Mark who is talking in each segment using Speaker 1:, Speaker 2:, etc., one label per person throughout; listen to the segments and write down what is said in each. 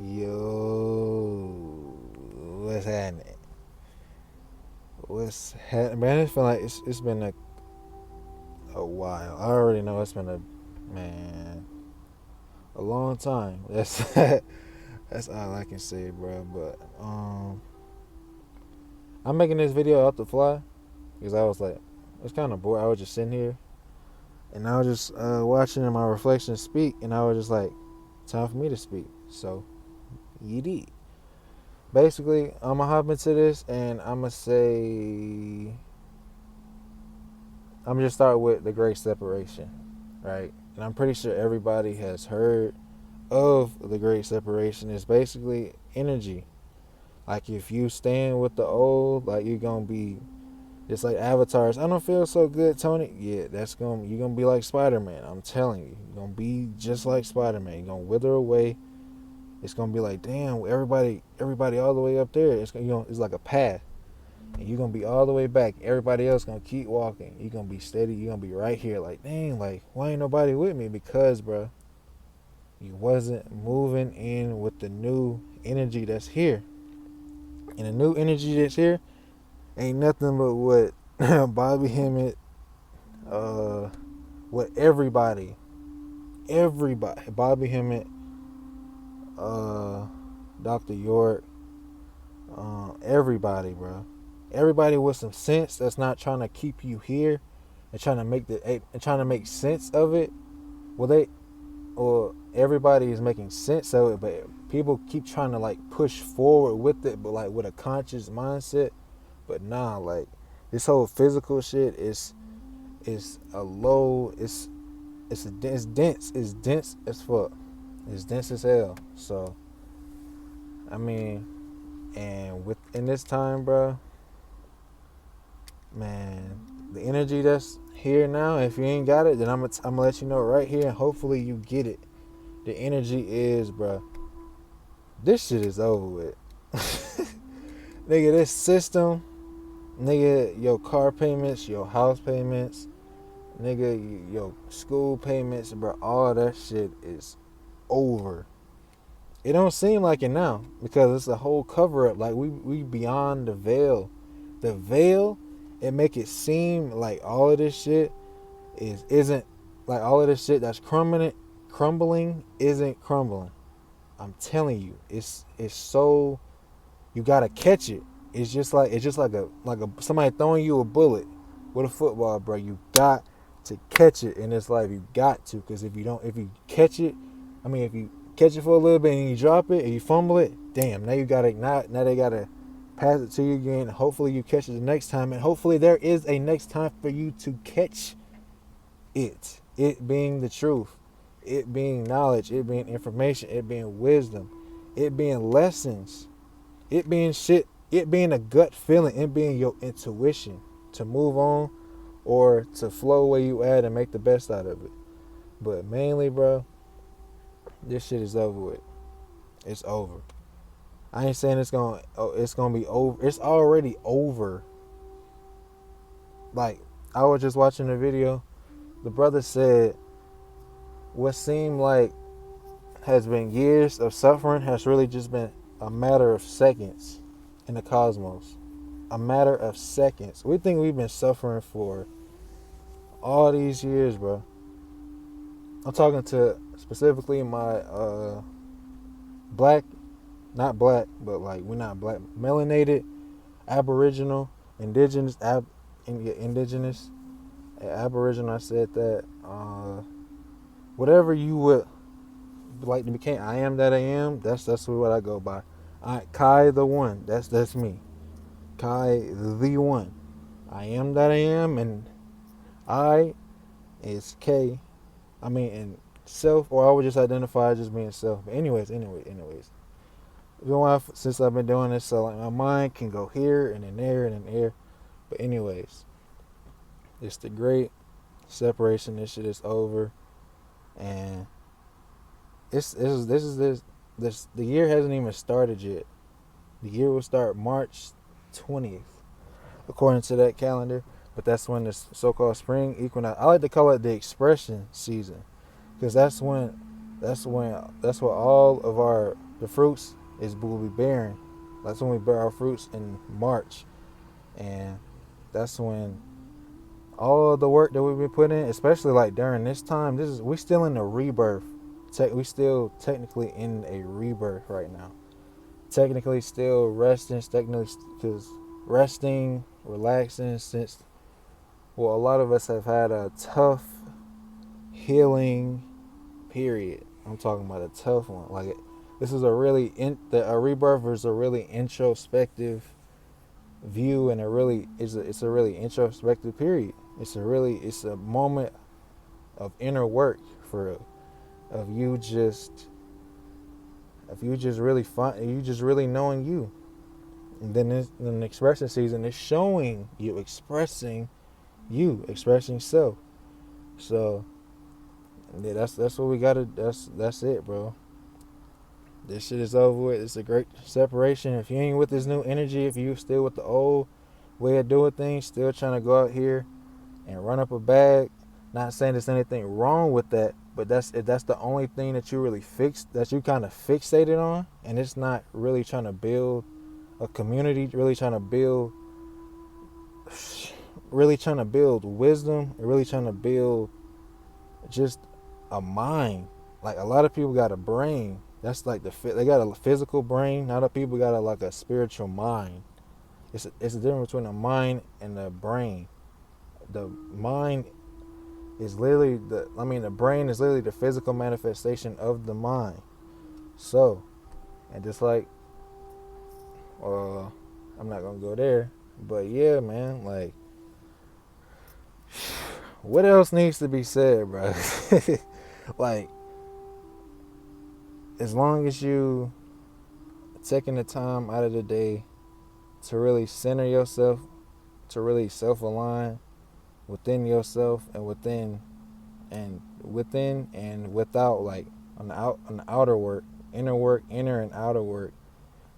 Speaker 1: Yo, what's happening? What's happening, man? I feel like it's been a while. I already know it's been man a long time. That's all I can say, bro. But I'm making this video out the fly because I was like, it's kind of bored. I was just sitting here and I was just watching my reflection speak, and I was just like, time for me to speak. So, you did. Basically, I'm gonna hop into this and I'm gonna say I'm just start with the great separation, right? And I'm pretty sure everybody has heard of the great separation. It's basically energy. Like if you stand with the old, like you're gonna be just like avatars. I don't feel so good, Tony. Yeah, you're gonna be like Spider-Man. I'm telling you, you're gonna be just like Spider-Man. You're gonna wither away. It's gonna be like, damn, everybody all the way up there. It's like a path. And you're gonna be all the way back. Everybody else gonna keep walking. You're gonna be steady. You're gonna be right here. Like, dang, like, why ain't nobody with me? Because, bro, you wasn't moving in with the new energy that's here. And the new energy that's here ain't nothing but what Bobby Hemmett, uh, what everybody, Bobby Hemmett, uh, Dr. York, everybody, bro. Everybody with some sense that's not trying to keep you here and trying to make sense of it. Well, everybody is making sense of it, but people keep trying to like push forward with it, but like with a conscious mindset. But nah, like this whole physical shit is a low. It's dense. It's dense as fuck. It's dense as hell. So I mean, and in this time, bro, man, the energy that's here now. If you ain't got it, then I'm gonna let you know right here, and hopefully you get it. The energy is, bro. This shit is over with. Nigga, this system, nigga, your car payments, your house payments, nigga, your school payments, bro, all that shit is over. It don't seem like it now because it's a whole cover up. Like we beyond the veil. The veil, it make it seem like all of this shit isn't like all of this shit that's crumbling isn't crumbling. I'm telling you, it's so you gotta catch it. It's just like a somebody throwing you a bullet with a football, bro. You got to catch it in this life. You got to, because if you catch it, if you catch it for a little bit and you drop it and you fumble it, damn. Now they gotta pass it to you again. Hopefully you catch it the next time, and hopefully there is a next time for you to catch it. It being the truth, it being knowledge, it being information, it being wisdom, it being lessons, it being shit, it being a gut feeling, it being your intuition to move on or to flow where you at and make the best out of it. But mainly, bro, this shit is over with. It's over. I ain't saying it's gonna be over. It's already over. Like, I was just watching a video. The brother said what seemed like has been years of suffering has really just been a matter of seconds in the cosmos. A matter of seconds. We think we've been suffering for all these years, bro. I'm talking to specifically my black, not black, but like we're not black, melanated, aboriginal, indigenous, aboriginal. I said that. Whatever you would like to become, I am that I am. That's what I go by. Kai the One. That's me. Kai the One. I am that I am, and I is K. And self, or I would just identify as just being self. But anyways. Since I've been doing this, so like my mind can go here and then there and then there. But anyways, it's the great separation. This shit is over, and this the year hasn't even started yet. The year will start March 20th, according to that calendar. But that's when the so-called spring equinox. I like to call it the expression season, because that's that's what all of the fruits is will be bearing. That's when we bear our fruits in March, and that's when all of the work that we've been putting in, especially like during this time, we still in the rebirth. We still technically in a rebirth right now. Technically still resting, technically because resting, relaxing since well, a lot of us have had a tough healing period. I'm talking about a tough one. Like this is a really a rebirth is a really introspective view, and it's a really introspective period. It's a moment of inner work for real, of you just really you just really knowing you. And then in the expression season is showing you expressing self. So yeah, that's what we gotta. That's it, bro. This shit is over with. It's a great separation. If you ain't with this new energy, if you still with the old way of doing things, still trying to go out here and run up a bag, not saying there's anything wrong with that, but if that's the only thing that you really that you kind of fixated on, and it's not really trying to build a community, really trying to build wisdom, really trying to build just a mind. Like a lot of people got a brain. That's like they got a physical brain. Now that people got like a spiritual mind. It's a difference between a mind and a brain. The mind is literally the brain is literally the physical manifestation of the mind. So, and just like, I'm not gonna go there, but yeah, man, like, what else needs to be said, bro? Like, as long as you taking the time out of the day to really center yourself, to really self-align within yourself and within and without, like on the outer work, inner and outer work.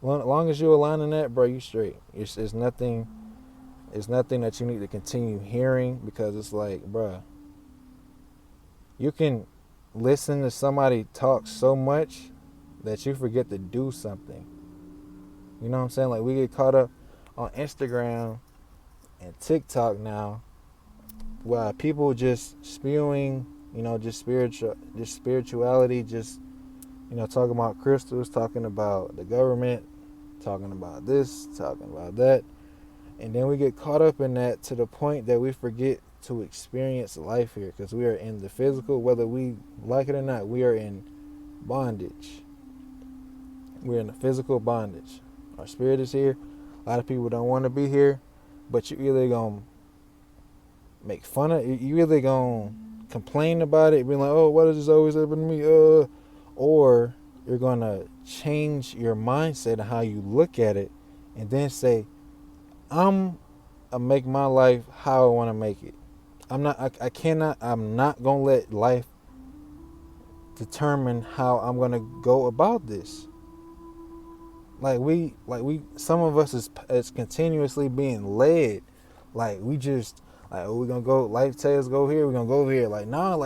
Speaker 1: As long as you align in that, bro, you straight. It's nothing that you need to continue hearing, because it's like, bro, you can listen to somebody talk so much that you forget to do something. You know what I'm saying? Like we get caught up on Instagram and TikTok now, while people just spewing, just spirituality, just talking about crystals, talking about the government, talking about this, talking about that. And then we get caught up in that to the point that we forget to experience life here, because we are in the physical, whether we like it or not. We are in bondage. We're in the physical bondage. Our spirit is here. A lot of people don't want to be here, but you either gonna make fun of it, you either gonna complain about it, be like, oh, why does this always happen to me? Or you're gonna change your mindset and how you look at it, and then say, I'm gonna make my life how I want to make it. I'm not gonna let life determine how I'm gonna go about this. Some of us is continuously being led. Like we just like, oh, we're gonna go. Life tells us go here. We're gonna go over here. Like nah,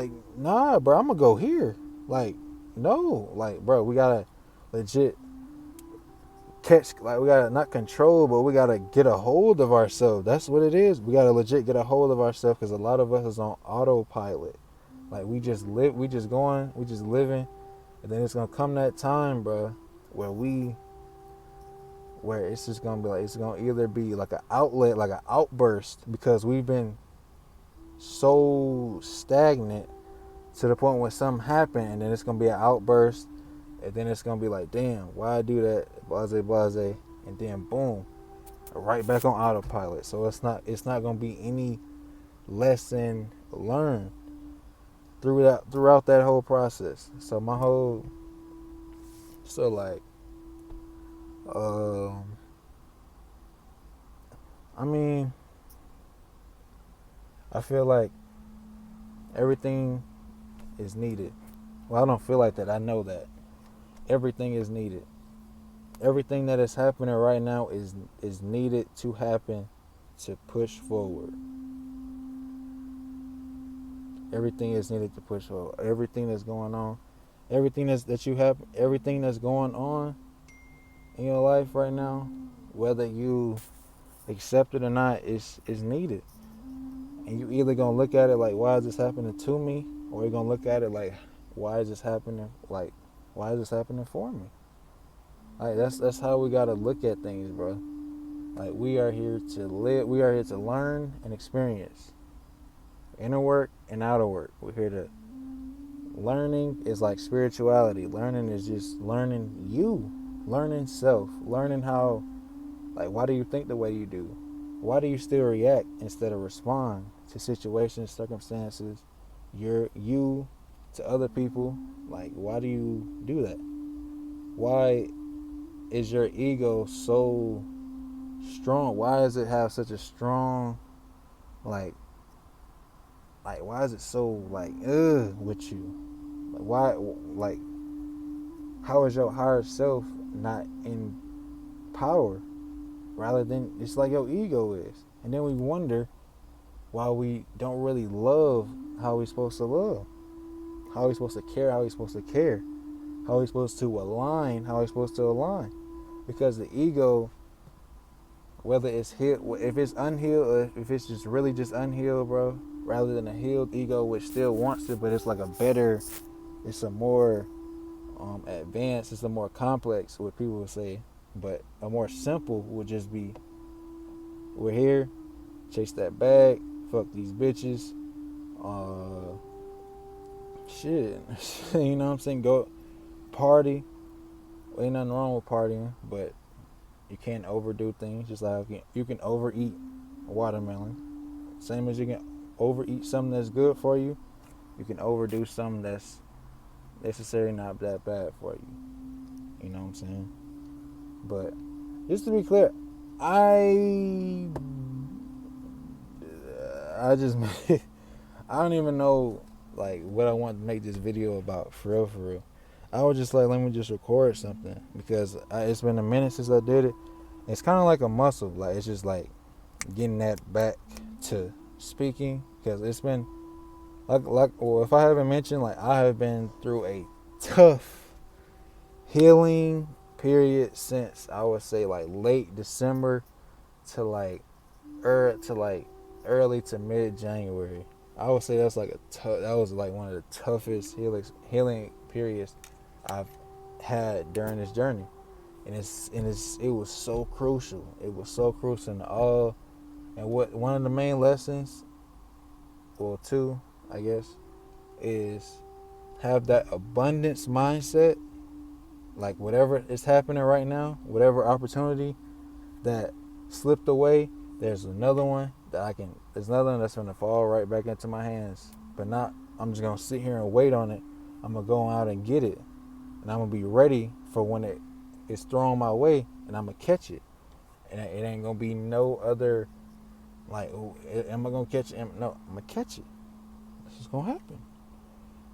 Speaker 1: bro. I'm gonna go here. Like no, like bro. We gotta legit catch. Like we gotta not control, but we gotta get a hold of ourselves. That's what it is. We gotta legit get a hold of ourselves, because a lot of us is on autopilot. Like we just live. We just going. We just living, and then it's gonna come that time, bro, where it's just gonna be like, it's gonna either be like an outlet, like an outburst, because we've been so stagnant to the point where something happened, and then it's gonna be an outburst, and then it's gonna be like, damn, why I do that, blase, and then boom, right back on autopilot. So it's not gonna be any lesson learned throughout that whole process. So like, I mean, I feel like everything is needed. Well, I don't feel like that. I know that everything is needed. Everything that is happening right now is needed to happen to push forward. Everything is needed to push forward. Everything that's going on everything that you have, everything that's going on in your life right now, whether you accept it or not, is needed. And you either gonna look at it like, why is this happening to me, or you're gonna look at it like, why is this happening? Like, why is this happening for me? Like that's how we gotta look at things, bro. Like we are here to live. We are here to learn and experience. Inner work and outer work. We're here to learning is like spirituality. Learning is just learning you, learning self, learning how. Like, why do you think the way you do? Why do you still react instead of respond to situations, circumstances, you to other people? Like, why do you do that? Why is your ego so strong? Why does it have such a strong, like why is it so like with you? Like why, like how is your higher self not in power rather than it's like your ego is? And then we wonder why we don't really love how we're supposed to love, how we're supposed to care, how we're supposed to care, how we're supposed to align, how we're supposed to align. Because the ego, whether it's healed, if it's unhealed, or if it's just really just unhealed, bro, rather than a healed ego which still wants it, but it's like a better, it's a more advanced, it's a more complex, what people would say, but a more simple would just be, we're here, chase that bag, fuck these bitches, shit, you know what I'm saying, go party. Ain't nothing wrong with partying, but you can't overdo things. Just like you can overeat watermelon, same as you can overeat something that's good for you, you can overdo something that's necessarily not that bad for you. You know what I'm saying? But just to be clear, I just I don't even know like what I want to make this video about for real, for real. I was just like, let me just record something because it's been a minute since I did it. It's kind of like a muscle. Like it's just like getting that back to speaking because it's been well, if I haven't mentioned, like I have been through a tough healing period since I would say like late December to like early to mid January. I would say that's like that was like one of the toughest healing periods I've had during this journey, and it was so crucial. It was so crucial in all, and what one of the main lessons, well, two, I guess, is have that abundance mindset. Like whatever is happening right now, whatever opportunity that slipped away, there's another one there's another one that's gonna fall right back into my hands. But not, I'm just gonna sit here and wait on it. I'm gonna go out and get it. And I'm gonna be ready for when it is thrown my way, and I'm gonna catch it. And it ain't gonna be no other, like, am I gonna catch it? No, I'm gonna catch it. This is gonna happen.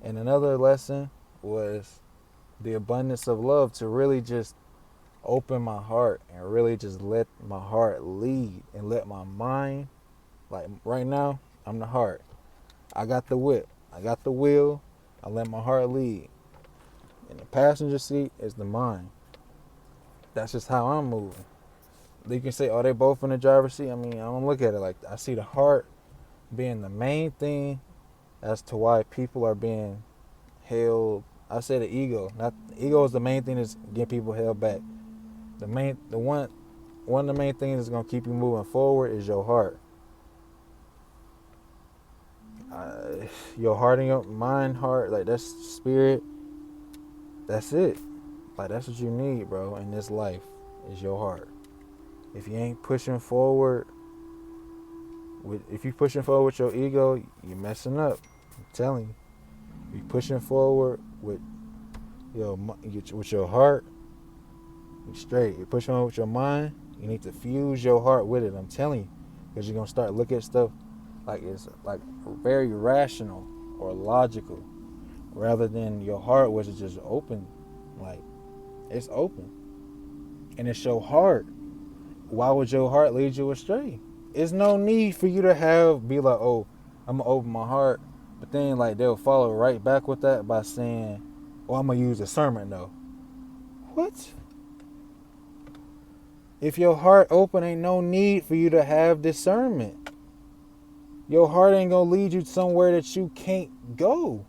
Speaker 1: And another lesson was the abundance of love, to really just open my heart and really just let my heart lead and let my mind, like right now, I'm the heart. I got the whip. I got the wheel. I let my heart lead. And the passenger seat is the mind. That's just how I'm moving. You can say, oh, they both in the driver's seat. I mean, I don't look at it like that. I see the heart being the main thing as to why people are being held. I say the ego. Not the ego is the main thing that's getting people held back. One of the main things that's gonna keep you moving forward is your heart. Your heart and your mind, heart, like that's spirit. That's it. Like that's what you need, bro, in this life is your heart. If you ain't pushing forward if you pushing forward with your ego, you're messing up. I'm telling you. If you pushing forward with your heart, you're straight. You're pushing forward with your mind, you need to fuse your heart with it. I'm telling you, because you're gonna start looking at stuff like it's like very rational or logical, rather than your heart which is just open, like it's open, and it's your heart. Why would your heart lead you astray? There's no need for you to be like, oh, I'm gonna open my heart, but then like they'll follow right back with that by saying, Or I'm going to use discernment though. What? If your heart open, ain't no need for you to have discernment. Your heart ain't going to lead you somewhere that you can't go,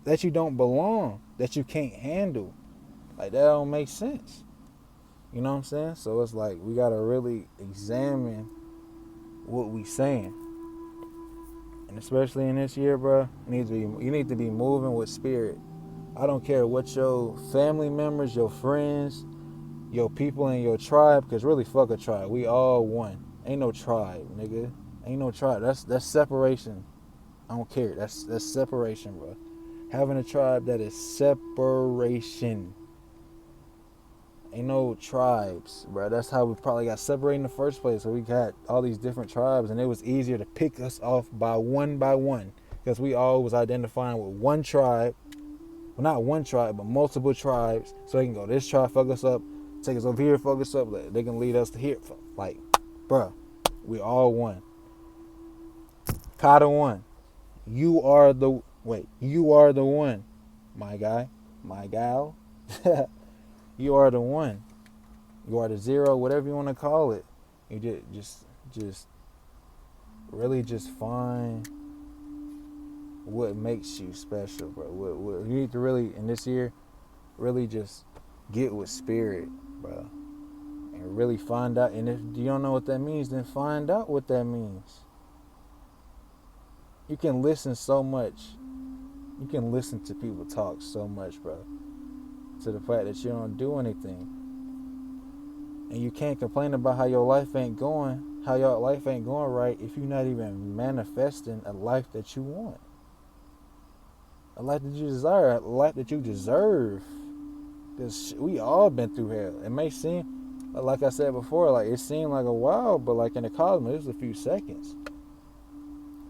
Speaker 1: that you don't belong, that you can't handle. Like, that don't make sense. You know what I'm saying? So it's like we got to really examine what we saying. And especially in this year, bro, you need to be moving with spirit. I don't care what your family members, your friends, your people in your tribe, because really, fuck a tribe. We all one. Ain't no tribe, nigga. Ain't no tribe. That's separation. I don't care. That's separation, bro. Having a tribe, that is separation. Ain't no tribes, bro. That's how we probably got separated in the first place. So we got all these different tribes, and it was easier to pick us off by one, because we all was identifying with one tribe. Well, not one tribe, but multiple tribes. So they can go, this tribe fuck us up, take us over here, fuck us up. They can lead us to here. Like, bro, we all one. Khi Da One. You are the one, my guy, my gal. You are the one. You are the zero, whatever you want to call it. You just really just find what makes you special, bro. What you need to really, in this year, really just get with spirit, bro. And really find out. And if you don't know what that means, then find out what that means. You can listen so much. You can listen to people talk so much, bro. To the fact that you don't do anything. And you can't complain about how your life ain't going right if you're not even manifesting a life that you want. A life that you desire, a life that you deserve. Because we all been through hell. It may seem, like I said before, like it seemed like a while, but like in the cosmos, it was a few seconds.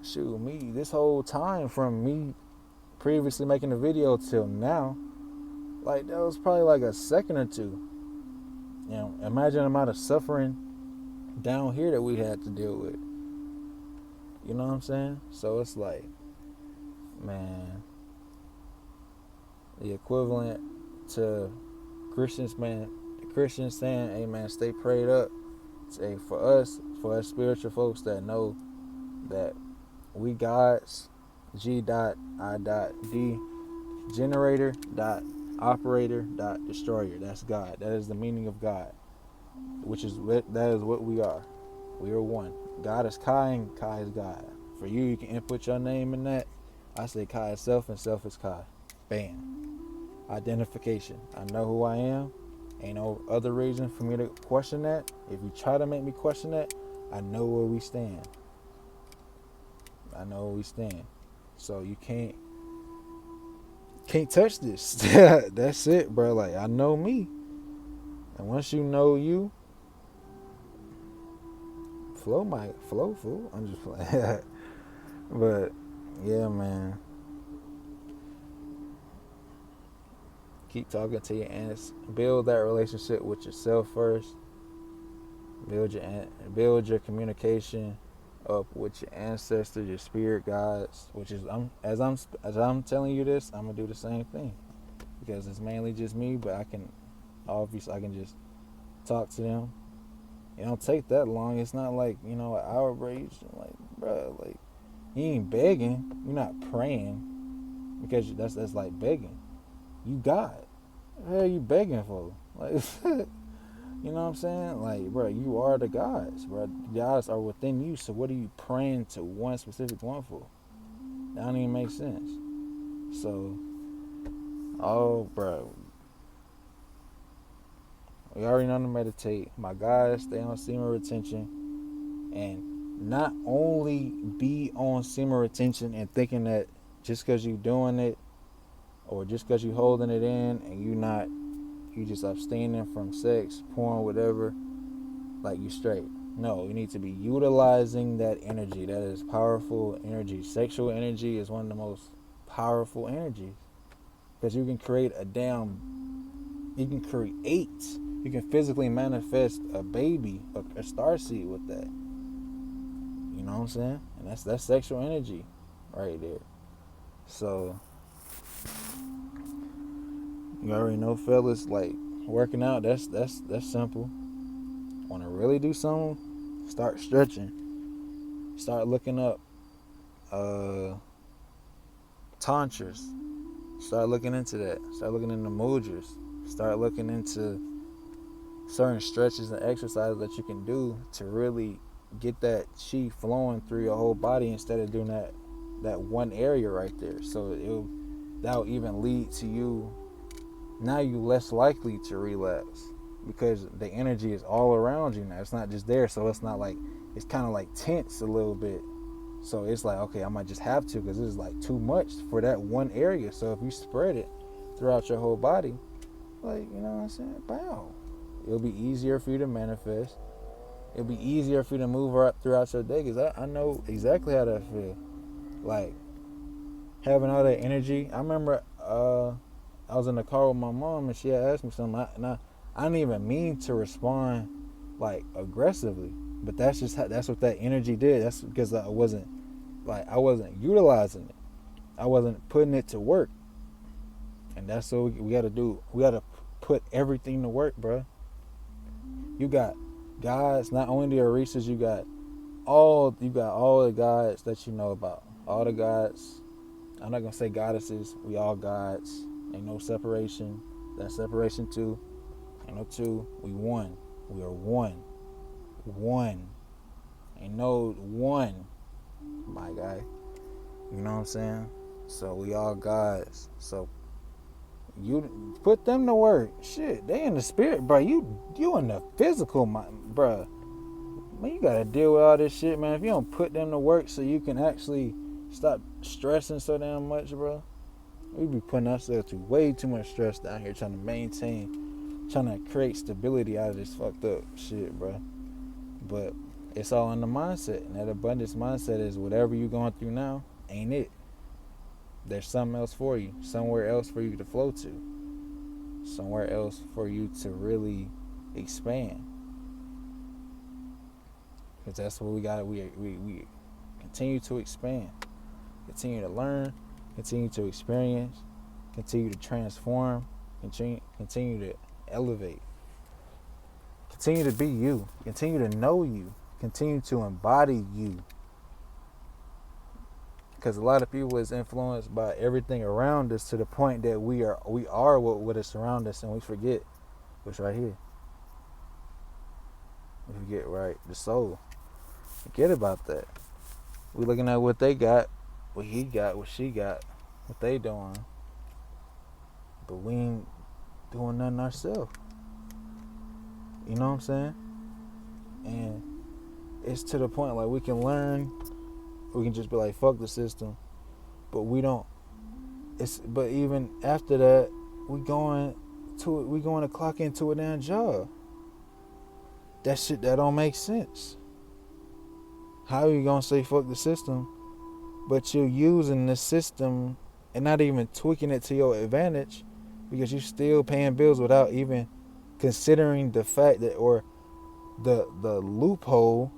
Speaker 1: Shoot, me, this whole time from me previously making the video till now, like that was probably like a second or two. You know, imagine the amount of suffering down here that we had to deal with. You know what I'm saying? So it's like, man, the equivalent to Christians, man, the Christians saying, hey man, stay prayed up. Say for us spiritual folks that know that we God's G.I.D generator dot operator dot destroyer. That's God. That is the meaning of God, that is what we are. We are one. God is Kai and Kai is God. For you, you can input your name in that. I say Kai is self and self is Kai. Bam. Identification. I know who I am. Ain't no other reason for me to question that. If you try to make me question that, I know where we stand. So you can't touch this. That's it, bro. Like, I know me. And once you know you, flow, fool. I'm just playing. But, yeah, man. Keep talking to your aunts. Build that relationship with yourself first. Build your communication up with your ancestors, your spirit guides. Which is, as I'm telling you this, I'm gonna do the same thing, because it's mainly just me. But I can just talk to them. It don't take that long. It's not like, an hour break. Like, bro, like, you ain't begging. You're not praying, because that's like begging. You God. What the hell are you begging for? Like, you know what I'm saying? Like, bro, you are the gods, bro. The gods are within you. So what are you praying to one specific one for? That don't even make sense. So, bro, we already know to meditate. My guys, stay on semen retention, and not only be on semen retention and thinking that just because you doing it, or just because you holding it in and you just abstaining from sex, porn, whatever, like you straight. No, you need to be utilizing that energy. That is powerful energy. Sexual energy is one of the most powerful energies, because you can you can physically manifest a baby, a starseed with that. You know what I'm saying? And that's sexual energy right there. So You already know, fellas, like working out, that's simple. Want to really do something? Start stretching. Start looking up uh tantras. Start looking into that. Start looking into mudras. Start looking into certain stretches and exercises that you can do to really get that chi flowing through your whole body instead of doing that one area right there. So that'll even lead to you, now you less likely to relapse because the energy is all around you now. It's not just there, so it's not like, it's kind of like tense a little bit. So it's like, okay, I might just have to because this is like too much for that one area. So if you spread it throughout your whole body, like, you know what I'm saying? Bow. It'll be easier for you to manifest. It'll be easier for you to move throughout your day because I know exactly how that feel. Like, having all that energy. I remember I was in the car with my mom and she had asked me something. I didn't even mean to respond like aggressively, but that's just that's what that energy did. That's because I wasn't utilizing it. I wasn't putting it to work, and that's what we got to do. We got to put everything to work, bro. You got gods, not only the Orisas, you got all the gods that you know about. All the gods. I'm not gonna say goddesses. We all gods. Ain't no separation. That's separation too. Ain't no two. We one. We are one. One. Ain't no one, my guy. You know what I'm saying? So we all gods. So you put them to work. Shit, they in the spirit, bro. You in the physical, bro. Man, you gotta deal with all this shit, man. If you don't put them to work so you can actually stop stressing so damn much, bro. We be putting ourselves through way too much stress down here trying to create stability out of this fucked up shit, bro. But it's all in the mindset. And that abundance mindset is whatever you're going through now, ain't it. There's something else for you. Somewhere else for you to flow to. Somewhere else for you to really expand. Because that's what we got. We continue to expand. Continue to learn. Continue to experience. Continue to transform. Continue to elevate. Continue to be you. Continue to know you. Continue to embody you. Because a lot of people is influenced by everything around us to the point that we are what is around us, and we forget what's right here. We forget, right, the soul. Forget about that. We looking at what they got, what he got, what she got, what they doing, but we ain't doing nothing ourselves. You know what I'm saying? And it's to the point like we can learn, we can just be like, fuck the system, but we don't. But even after that, we going to clock into a damn job. That shit that don't make sense. How are you gonna say fuck the system, but you're using the system and not even tweaking it to your advantage because you're still paying bills without even considering the fact that, or the loophole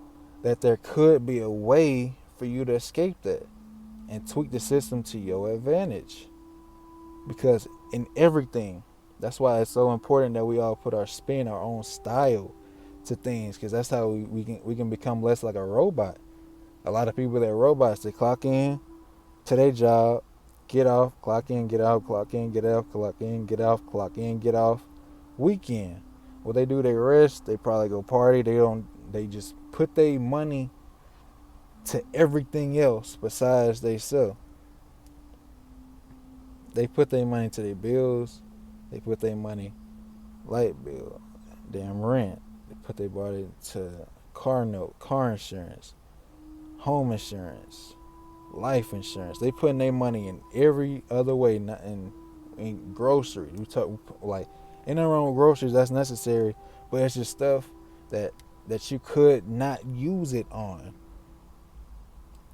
Speaker 1: that there could be a way for you to escape that and tweak the system to your advantage. Because in everything, that's why it's so important that we all put our spin, our own style to things, because that's how we can become less like a robot. A lot of people that are robots, they clock in to their job, get off, clock in, get out, clock in, get off, clock in, get off, clock in, get off. Weekend, what they do, they rest, they probably go party, they just put their money to everything else besides they self. They put their money to their bills, they put their money, light bill, damn rent, they put their body to car note, car insurance, home insurance, life insurance. They putting their money in every other way, not in groceries. We talk like, ain't nothing wrong with groceries, that's necessary, but it's just stuff that you could not use it on.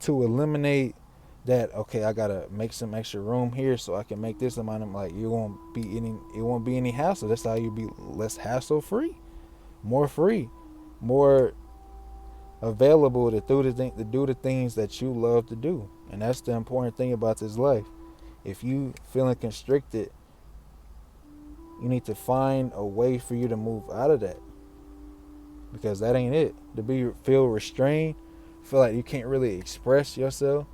Speaker 1: To eliminate that, okay, I gotta make some extra room here so I can make this amount of, like, it won't be any hassle. That's how you be less hassle free, more available to do the things that you love to do. And that's the important thing about this life. If you feeling constricted You need to find a way for you to move out of that, because that ain't it. To feel restrained, feel like you can't really express yourself,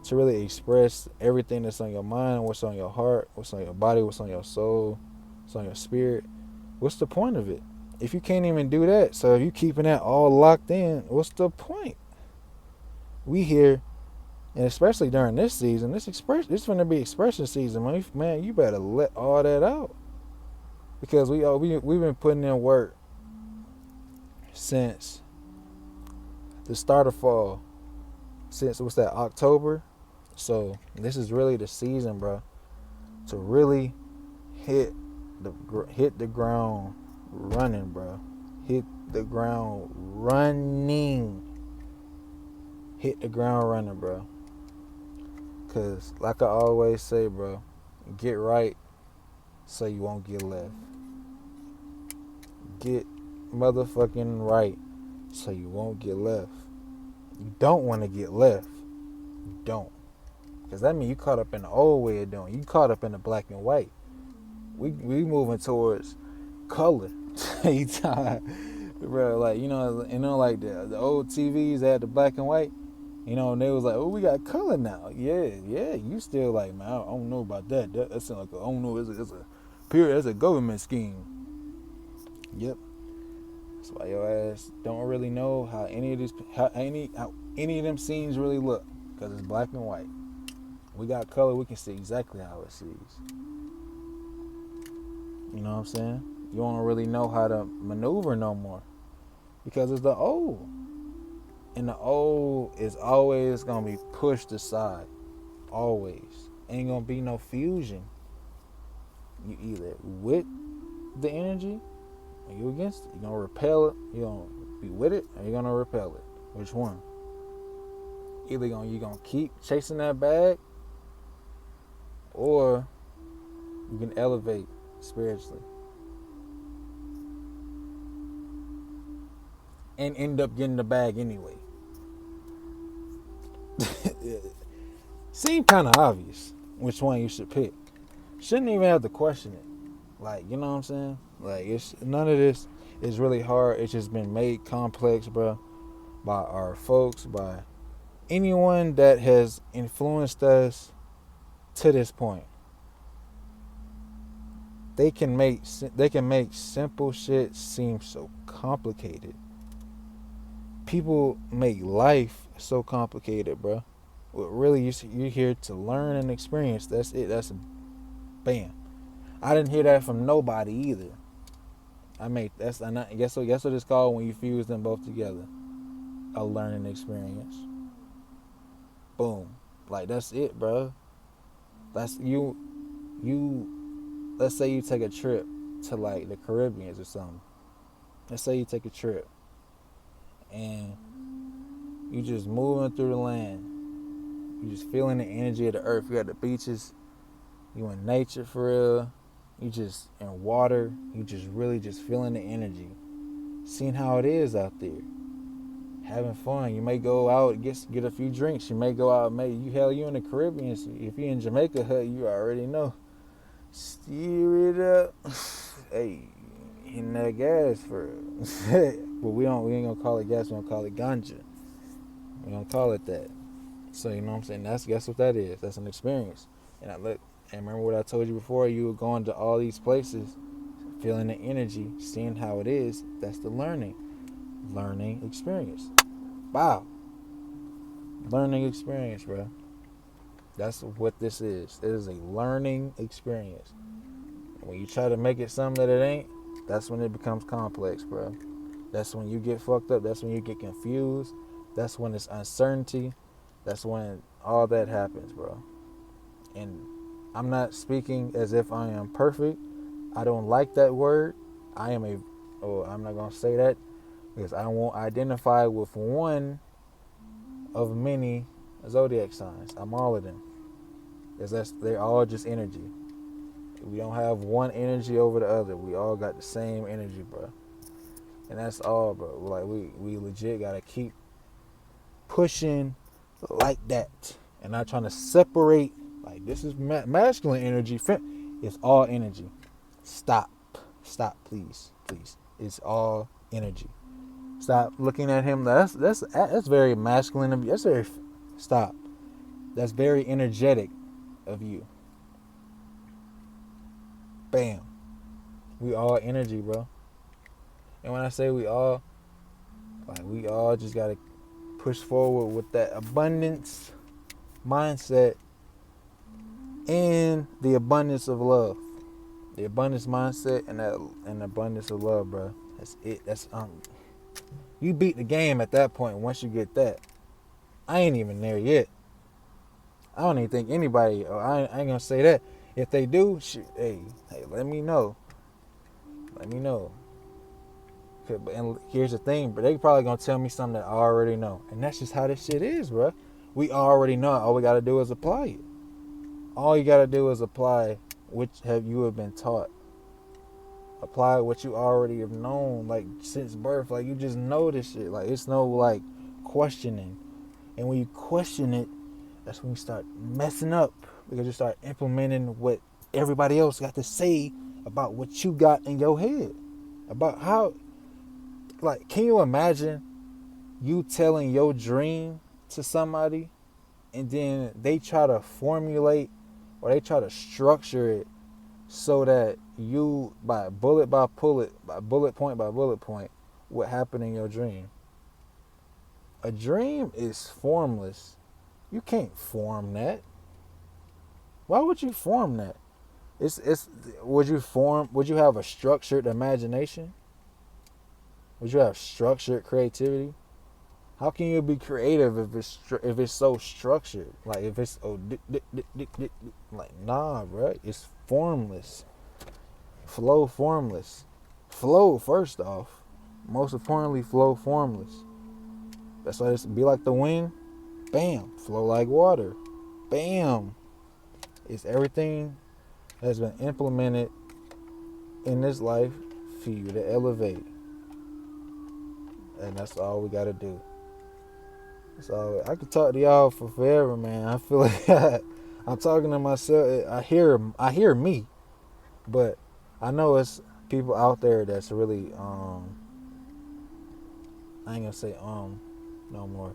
Speaker 1: to really express everything that's on your mind, what's on your heart, what's on your body, what's on your soul, what's on your spirit. What's the point of it? If you can't even do that, so if you keeping that all locked in, what's the point? We here, and especially during this season, this gonna be expression season, man. Man, you better let all that out, because we've been putting in work since the start of fall, since what's that, October. So this is really the season, bro, to really hit the ground running, bro. Hit the ground running. Hit the ground running, bro. Cause like I always say, bro, get right so you won't get left. Get motherfucking right so you won't get left. You don't want to get left. You don't. Because that means you caught up in the old way of doing. You caught up in the black and white. We moving towards color. Bro, like, like the old TVs that had the black and white, and they was like, oh, we got color now. Yeah, you still like, man, I don't know about that. That sounds like I don't know, it's a government scheme. Yep. That's why your ass don't really know how any of them scenes really look, because it's black and white. We got color, we can see exactly how it sees. You know what I'm saying? You don't really know how to maneuver no more, because it's the old. And the old is always going to be pushed aside. Always. Ain't going to be no fusion. You either with the energy or you against it. You're going to repel it. You're going to be with it or you're going to repel it. Which one? Either you're going to keep chasing that bag, or you can elevate spiritually and end up getting the bag anyway. Seemed kind of obvious which one you should pick. Shouldn't even have to question it. Like, you know what I'm saying? Like, it's none of this is really hard. It's just been made complex, bro, by our folks, by anyone that has influenced us to this point. They can make simple shit seem so complicated. People make life so complicated, bro. What really you're here to learn and experience. That's it. That's bam. I didn't hear that from nobody either. Guess what it's called when you fuse them both together. A learning experience. Boom. Like, that's it, bro. That's you. Let's say you take a trip to like the Caribbean or something. Let's say you take a trip and you just moving through the land. You just feeling the energy of the earth. You got the beaches. You in nature for real. You just in water. You just really just feeling the energy. Seeing how it is out there. Having fun. You may go out, get a few drinks. You may go out, you in the Caribbean. So if you're in Jamaica, you already know. Steer it up. Hey, hitting that gas for real. But we ain't gonna call it gas, we're gonna call it ganja. We're gonna call it that. So you know what I'm saying? Guess what that is. That's an experience. And remember what I told you before, you were going to all these places, feeling the energy, seeing how it is. That's the learning experience. Wow. Learning experience, bro. That's what this is. It is a learning experience. When you try to make it something that it ain't, that's when it becomes complex, bro. That's when you get fucked up. That's when you get confused. That's when it's uncertainty. That's when all that happens, bro. And I'm not speaking as if I am perfect. I don't like that word. I'm not going to say that, because I won't identify with one of many zodiac signs. I'm all of them. Because they're all just energy. We don't have one energy over the other. We all got the same energy, bro. And that's all, bro. Like, we legit got to keep pushing like that. And not trying to separate, like, this is masculine energy. It's all energy. Stop. Stop, please. Please. It's all energy. Stop looking at him. That's very masculine of you. That's very stop. That's very energetic of you. Bam. We all energy, bro. And when I say we all, like we all just gotta push forward with that abundance mindset and the abundance of love. The abundance mindset and the abundance of love, bro. That's it. You beat the game at that point once you get that. I ain't even there yet. I don't even think anybody, I ain't gonna say that. If they do, shoot, hey, let me know. Let me know. And here's the thing, but they probably gonna tell me something that I already know. And that's just how this shit is, bro. We already know it. All we gotta do is apply it. All you gotta do is apply which you have been taught. Apply what you already have known, like since birth. Like you just know this shit. Like it's no like questioning. And when you question it, that's when you start messing up, because you start implementing what everybody else got to say about what you got in your head. About how, like, can you imagine you telling your dream to somebody and then they try to formulate or they try to structure it so that you, by bullet point by bullet point, what happened in your dream? A dream is formless. You can't form that. Why would you form that? Would you have a structured imagination? Would you have structured creativity? How can you be creative if it's so structured? Like if it's like nah, bro. It's formless. Flow formless. Flow first off. Most importantly, flow formless. That's why it's be like the wind. Bam. Flow like water. Bam. It's everything that's been implemented in this life for you to elevate. And that's all we gotta do. So I could talk to y'all for forever, man. I feel like I'm talking to myself. I hear me, but I know it's people out there that's really I ain't gonna say no more.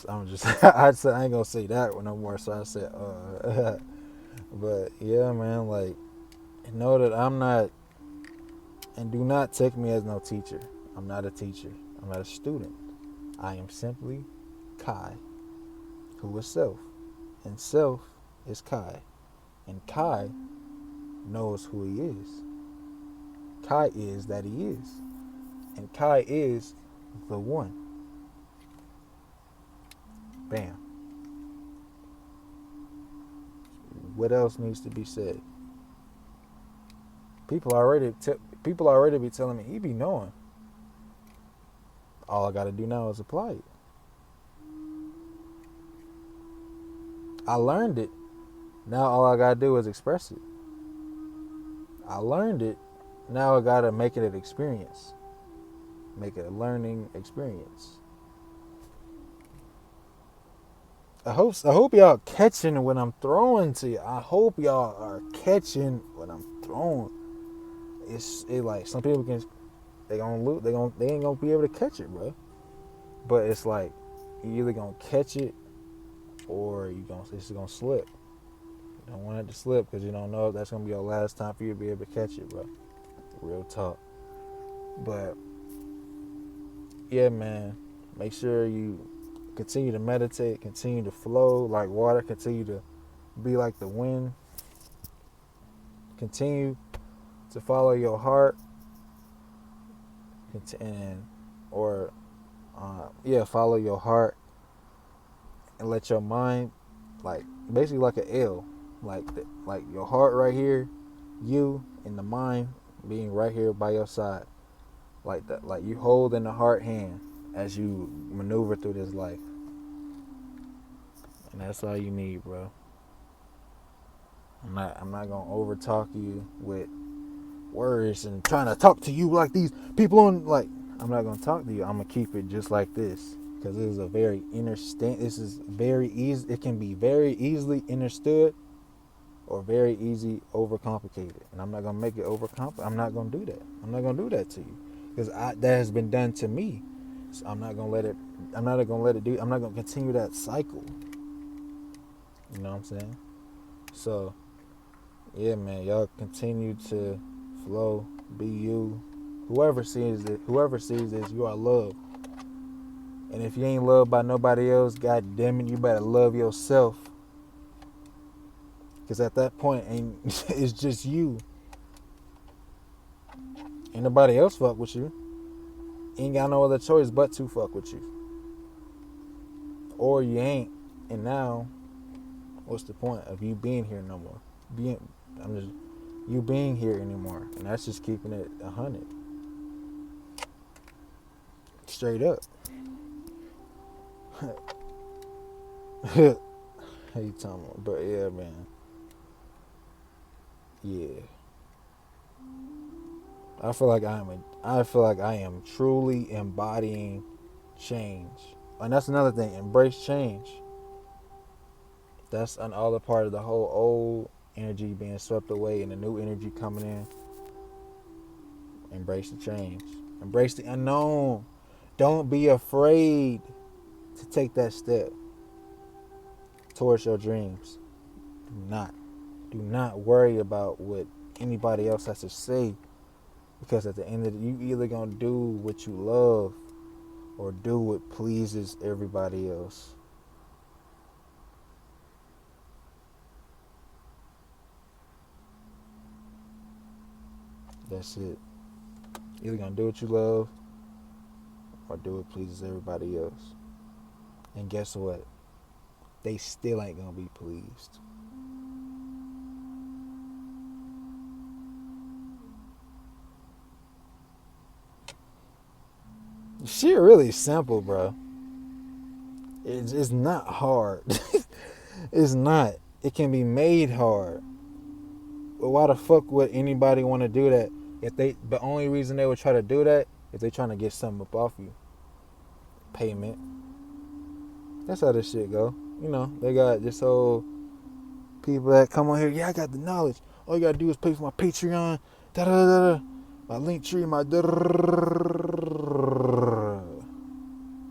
Speaker 1: I'm just I said I ain't gonna say that no more. So I said but yeah, man. Like know that I'm not, and do not take me as no teacher. I'm not a teacher. I'm not a student. I am simply Kai, who is self. And self is Kai. And Kai knows who he is. Kai is that he is. And Kai is the one. Bam. What else needs to be said? People already be telling me, he be knowing. All I got to do now is apply it. I learned it. Now all I got to do is express it. I learned it. Now I got to make it an experience. Make it a learning experience. I hope y'all catching what I'm throwing to you. I hope y'all are catching what I'm throwing. It like some people they ain't gonna be able to catch it, bro. But it's like you either gonna catch it or it's gonna slip. You don't want it to slip because you don't know if that's gonna be your last time for you to be able to catch it, bro. Real talk. But yeah, man, make sure you continue to meditate, continue to flow like water, continue to be like the wind, continue to follow your heart, follow your heart and let your mind, like basically like an L, like your heart right here, you and the mind being right here by your side, like that, like you holding the heart hand as you maneuver through this life. And that's all you need, bro. I'm not gonna over talk you with words and trying to talk to you like these people on, like, I'm not gonna talk to you. I'm gonna keep it just like this, because this is a very this is very easy. It can be very easily understood or very easy overcomplicated. And I'm not gonna make it overcomplicated. I'm not gonna do that. I'm not gonna do that to you because that has been done to me. So I'm not gonna let it. I'm not gonna let it do. I'm not gonna continue that cycle. You know what I'm saying? So yeah, man, y'all continue to flow, be you. Whoever sees this, you are loved. And if you ain't loved by nobody else, god damn it, you better love yourself. Cause at that point, it's just you. Ain't nobody else fuck with you. Ain't got no other choice but to fuck with you. Or you ain't. And now, what's the point of you being here no more? You being here anymore. And that's just keeping it 100. Straight up. How you talking about? But yeah, man. Yeah. I feel like I am truly embodying change. And that's another thing. Embrace change. That's all a part of the whole old energy being swept away and the new energy coming in. Embrace the change. Embrace the unknown. Don't be afraid to take that step towards your dreams. Do not worry about what anybody else has to say, because at the end of the day, you either gonna do what you love or do what pleases everybody else. That's it. Either gonna do what you love or do what pleases everybody else. And guess what? They still ain't gonna be pleased. Shit really simple, bro. It's not hard. It's not. It can be made hard. But why the fuck would anybody want to do that? The only reason they would try to do that if they trying to get something up off you. Payment. That's how this shit go. You know, they got this whole people that come on here. Yeah, I got the knowledge. All you gotta do is pay for my Patreon. Da da da da. My link tree. My. Da, da, da.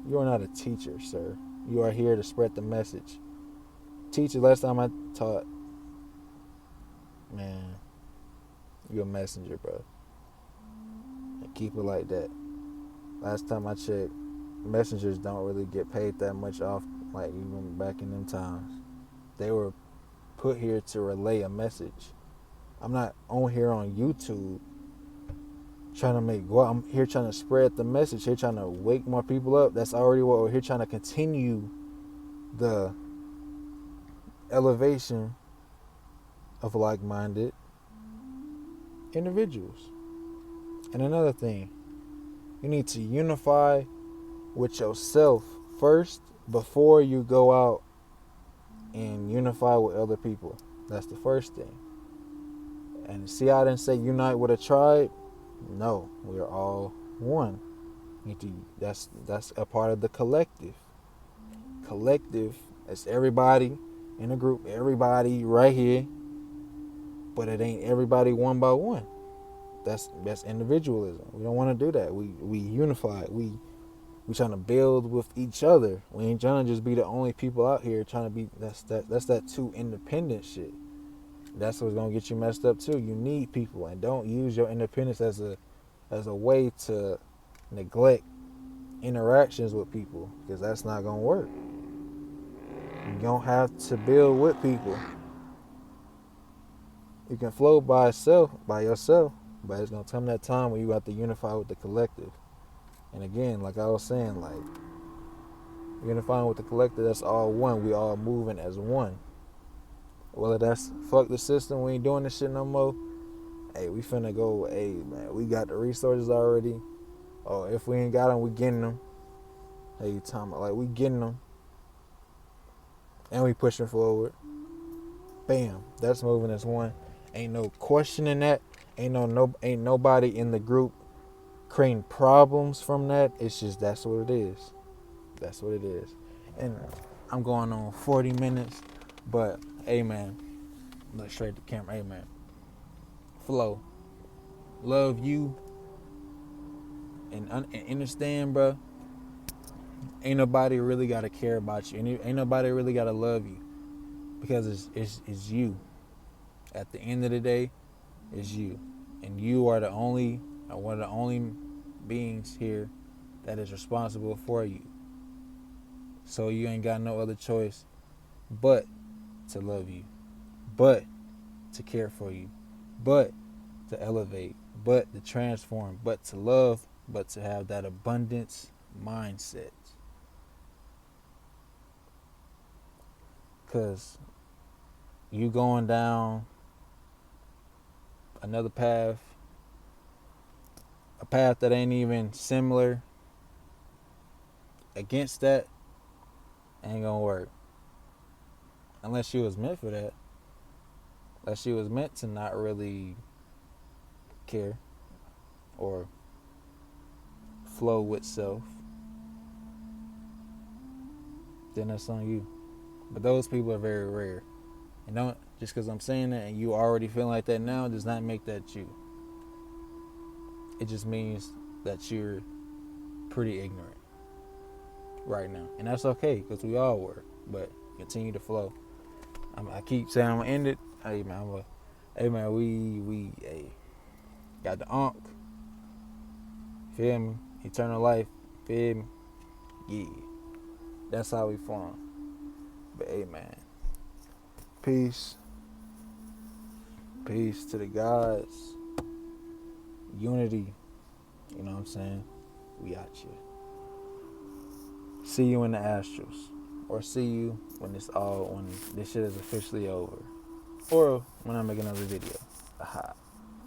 Speaker 1: You are not a teacher, sir. You are here to spread the message. Teacher, last time I taught, man, you're a messenger, bro. And keep it like that. Last time I checked, messengers don't really get paid that much off, like even back in them times. They were put here to relay a message. I'm not on here on YouTube trying to I'm here trying to spread the message, here trying to wake more people up. That's already what we're here trying to continue the elevation of like-minded individuals. And another thing, you need to unify with yourself first before you go out and unify with other people. That's the first thing. And see, I didn't say unite with a tribe. No, we're all one. That's a part of the collective. Collective is everybody in a group, everybody right here, but it ain't everybody one by one. That's individualism. We don't want to do that. We unify. We trying to build with each other. We ain't trying to just be the only people out here trying to be. That's that too independent shit. That's what's gonna get you messed up too. You need people, and don't use your independence as a way to neglect interactions with people, because that's not gonna work. You don't have to build with people. You can flow by yourself, but it's gonna come that time where you have to unify with the collective. And again, like I was saying, like unifying with the collective, that's all one. We all moving as one. Whether that's fuck the system, we ain't doing this shit no more. Hey, we finna go. Hey, man, we got the resources already. Oh, if we ain't got them, we getting them. Hey, you talking about, like, we getting them, and we pushing forward. Bam, that's moving as one. Ain't no questioning that. Ain't nobody in the group creating problems from that. It's just that's what it is. That's what it is. And I'm going on 40 minutes, but hey, man, Look straight to the camera. Hey, man. Flow. Love you. And understand, bro. Ain't nobody really got to care about you. Ain't nobody really got to love you. Because it's you. At the end of the day, it's you. And you are one of the only beings here that is responsible for you. So you ain't got no other choice but to love you, but to care for you, but to elevate, but to transform, but to love, but to have that abundance mindset. Because you going down another path, a path that ain't even similar, against that, ain't gonna work. Unless you was meant for that. Unless you was meant to not really care or flow with self, then that's on you. But those people are very rare. And don't, just because I'm saying that and you already feeling like that now, does not make that you. It just means that you're pretty ignorant right now. And that's okay, because we all were. But continue to flow. I keep saying I'm going to end it. Hey, man, we got the Ankh. Feel me? Eternal life. Feel me? Yeah. That's how we form. But hey, man. Peace. Peace to the gods. Unity. You know what I'm saying? We out here. See you in the astrals. Or see you when this shit is officially over. Or when I make another video. Aha.